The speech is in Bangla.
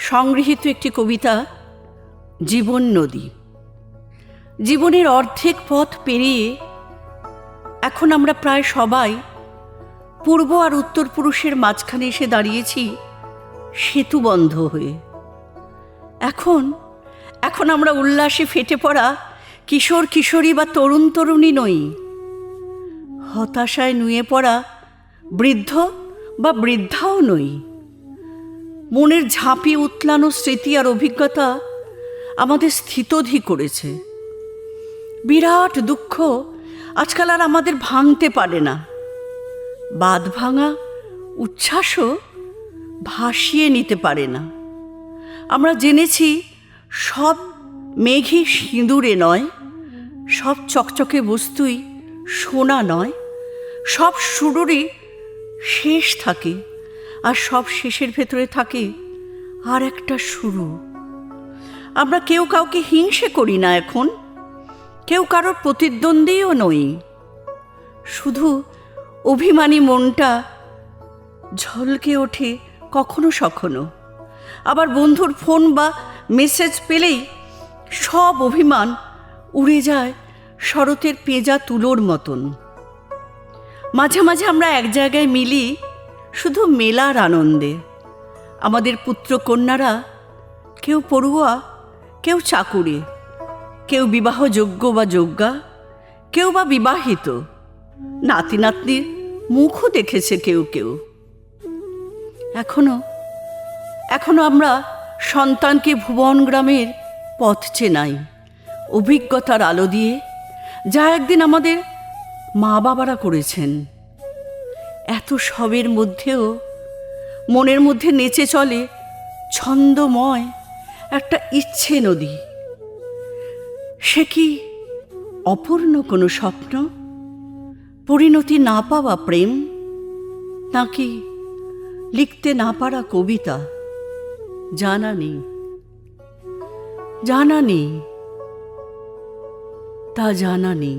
সংগৃহীত একটি কবিতা, জীবন নদী। জীবনের অর্ধেক পথ পেরিয়ে এখন আমরা প্রায় সবাই পূর্ব আর উত্তর পুরুষের মাঝখানে এসে দাঁড়িয়েছি সেতুবন্ধ হয়ে। এখন আমরা উল্লাসে ফেটে পড়া কিশোর কিশোরী বা তরুণ তরুণী নই, হতাশায় নুয়ে পড়া বৃদ্ধ বা বৃদ্ধাও নই। মনের ঝাঁপিয়ে উতলানো স্মৃতি আর অভিজ্ঞতা আমাদের স্থিতধী করেছে। বিরাট দুঃখ আজকাল আর আমাদের ভাঙতে পারে না। বাঁধ ভাঙা উচ্ছ্বাসও ভাসিয়ে নিতে পারে না। আমরা জেনেছি সব মেঘই সিঁদুরে নয়, সব চকচকে বস্তুই সোনা নয়, সব শুরুরই শেষ থাকে, আর সব শেষের ভেতরে থাকে আর একটা শুরু। আমরা কেউ কাউকে হিংসে করি না এখন, কেউ কারোর প্রতিদ্বন্দ্বীও নই। শুধু অভিমানী মনটা ঝলকে ওঠে কখনো সখনো, আবার বন্ধুর ফোন বা মেসেজ পেলেই সব অভিমান উড়ে যায় শরতের পেঁজা তুলোর মতন। মাঝে মাঝে আমরা এক জায়গায় মিলি শুধু মেলার আনন্দে। আমাদের পুত্রকন্যারা কেউ পড়ুয়া, কেউ চাকুরে, কেউ বিবাহযোগ্য বা যোগ্যা, কেউ বা বিবাহিত, নাতি নাতনির মুখও দেখেছে কেউ কেউ। এখনো আমরা সন্তানকে ভুবন গ্রামের পথ চেনাই অভিজ্ঞতার আলো দিয়ে, যা একদিন আমাদের মা বাবারা করেছেন। এত সবের মধ্যেও মনের মধ্যে নেচে চলে ছন্দময় একটা ইচ্ছে নদী। সে কি অপূর্ণ কোনো স্বপ্ন, পরিণতি না পাওয়া প্রেম, নাকি লিখতে না পারা কবিতা? জানা নেই, তা জানা নেই।